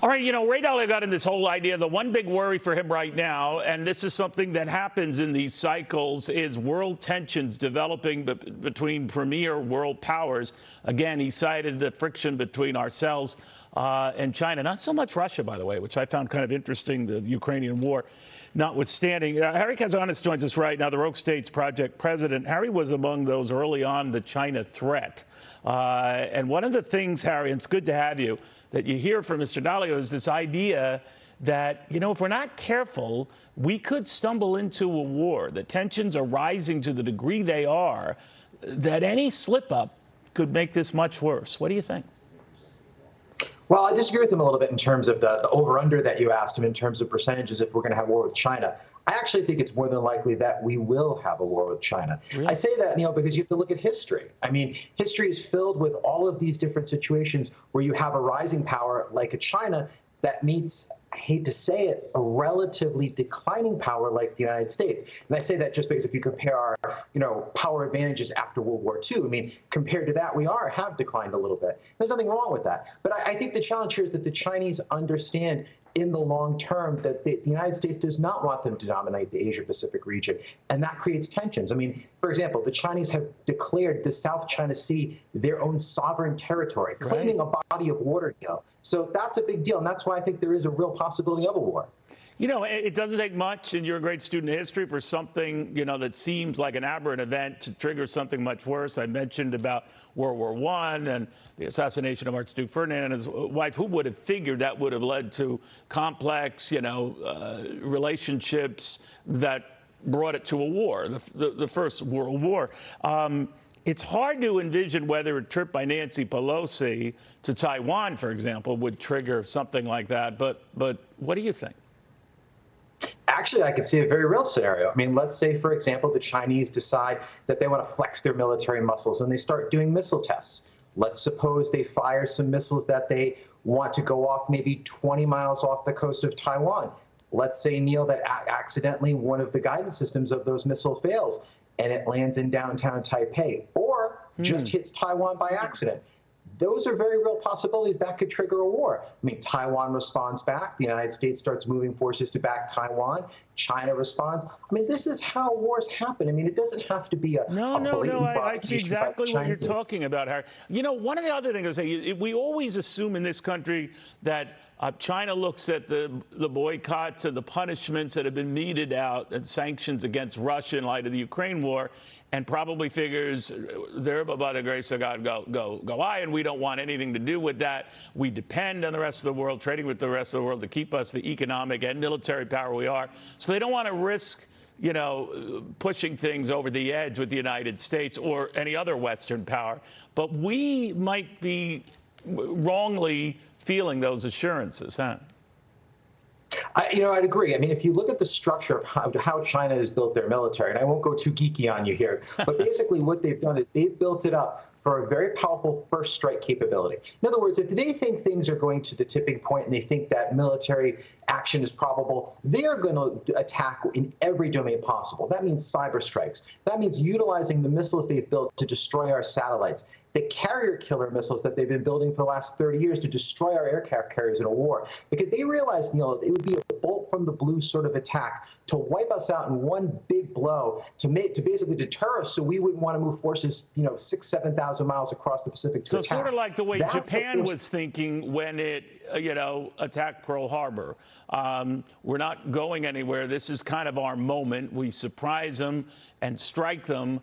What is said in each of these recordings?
All right, Ray Dalio got in this whole idea. The one big worry for him right now, and this is something that happens in these cycles, is world tensions developing between premier world powers. Again, he cited the friction between ourselves and China. Not so much Russia, by the way, which I found kind of interesting, the Ukrainian war notwithstanding. Harry Kazianis joins us right now, the Rogue States Project president. Harry was among those early on the China threat. And one of the things, Harry, and it's good to have you, that you hear from Mr. Dalio is this idea that, if we're not careful, we could stumble into a war. The tensions are rising to the degree they are, that any slip up could make this much worse. What do you think? Well, I disagree with him a little bit in terms of the over-under that you asked him in terms of percentages if we're going to have a war with China. I actually think it's more than likely that we will have a war with China. Really? I say that, because you have to look at history. I mean, history is filled with all of these different situations where you have a rising power like a China that meets, I hate to say it, a relatively declining power like the United States. And I say that just because if you compare our, power advantages after World War II, I mean, compared to that, we have declined a little bit. There's nothing wrong with that. But I think the challenge here is that the Chinese understand in the long term that the United States does not want them to dominate the Asia-Pacific region, and that creates tensions. I mean, for example, the Chinese have declared the South China Sea their own sovereign territory, claiming a body of water deal. So that's a big deal, and that's why I think there is a real possibility of a war. It doesn't take much, and you're a great student of history, for something, that seems like an aberrant event to trigger something much worse. I mentioned about World War I and the assassination of Archduke Ferdinand and his wife. Who would have figured that would have led to complex, relationships that brought it to a war, the First World War. It's hard to envision whether a trip by Nancy Pelosi to Taiwan, for example, would trigger something like that. But what do you think? Actually, I could see a very real scenario. I mean, let's say, for example, the Chinese decide that they want to flex their military muscles and they start doing missile tests. Let's suppose they fire some missiles that they want to go off maybe 20 miles off the coast of Taiwan. Let's say, Neil, that accidentally one of the guidance systems of those missiles fails and it lands in downtown Taipei or just hits Taiwan by accident. Those are very real possibilities that could trigger a war. I mean, Taiwan responds back. The United States starts moving forces to back Taiwan. China responds. I mean, this is how wars happen. I mean, it doesn't have to be a I see exactly what you're talking about, Harry. One of the other things I say, we always assume in this country that China looks at the boycotts and the punishments that have been meted out and sanctions against Russia in light of the Ukraine war, and probably figures they're by the grace of God go I, and we don't want anything to do with that. We depend on the rest of the world, trading with the rest of the world to keep us the economic and military power we are. So they don't want to risk, pushing things over the edge with the United States or any other Western power. But we might be wrongly feeling those assurances, huh? I'd agree. I mean, if you look at the structure of how China has built their military, and I won't go too geeky on you here, but basically what they've done is they've built it up for a very powerful first strike capability. In other words, if they think things are going to the tipping point and they think that military action is probable, they are going to attack in every domain possible. That means cyber strikes. That means utilizing the missiles they've built to destroy our satellites, the carrier killer missiles that they've been building for the last 30 years to destroy our aircraft carriers in a war. Because they realized, it would be a bolt from the blue sort of attack to wipe us out in one big blow to basically deter us, so we wouldn't want to move forces, 6,000 to 7,000 miles across the Pacific to attack. So sort of like the way Japan was thinking when it, attacked Pearl Harbor. We're not going anywhere. This is kind of our moment. We surprise them and strike them.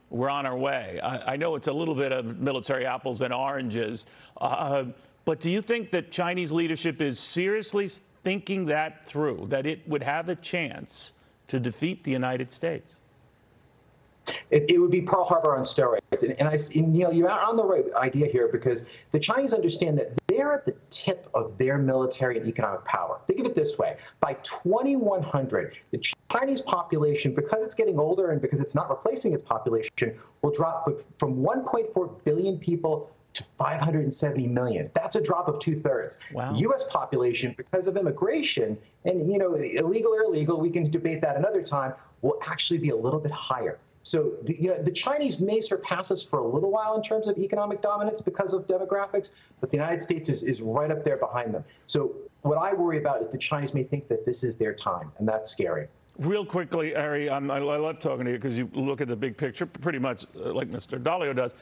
We're on our way. I know it's a little bit of military apples and oranges, but do you think that Chinese leadership is seriously thinking that through, that it would have a chance to defeat the United States? It would be Pearl Harbor on steroids. And Neil, you're on the right idea here, because the Chinese understand that they're at the tip of their military and economic power. Think of it this way. By 2100, the Chinese population, because it's getting older and because it's not replacing its population, will drop from 1.4 billion people to 570 million. That's a drop of 2/3. Wow. The U.S. population, because of immigration, and illegal or illegal, we can debate that another time, will actually be a little bit higher. So the Chinese may surpass us for a little while in terms of economic dominance because of demographics, but the United States is right up there behind them. So what I worry about is the Chinese may think that this is their time, and that's scary. Real quickly, Harry, I love talking to you because you look at the big picture pretty much like Mr. Dalio does.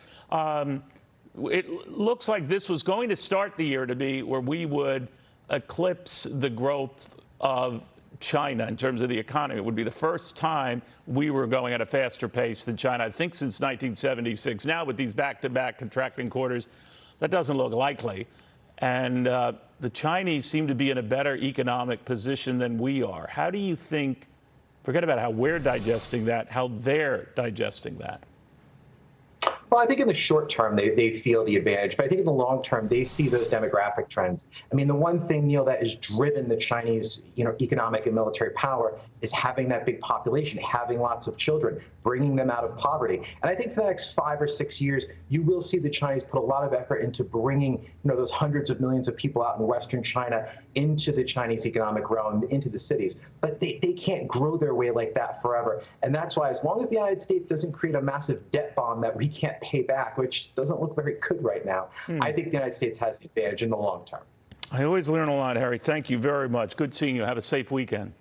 It looks like this was going to start the year to be where we would eclipse the growth of China in terms of the economy. It would be the first time we were going at a faster pace than China, I think, since 1976. Now, with these back-to-back contracting quarters, that doesn't look likely. And the Chinese seem to be in a better economic position than we are. How do you think, forget about how we're digesting that, how they're digesting that? Well, I think in the short term, they feel the advantage. But I think in the long term, they see those demographic trends. I mean, the one thing, Neil, that has driven the Chinese, economic and military power is having that big population, having lots of children, bringing them out of poverty. And I think for the next 5 or 6 years, you will see the Chinese put a lot of effort into bringing, those hundreds of millions of people out in Western China into the Chinese economic realm, into the cities. But they can't grow their way like that forever. And that's why, as long as the United States doesn't create a massive debt bomb that we can't pay back, which doesn't look very good right now, I think the United States has the advantage in the long term. I always learn a lot, Harry. Thank you very much. Good seeing you. Have a safe weekend.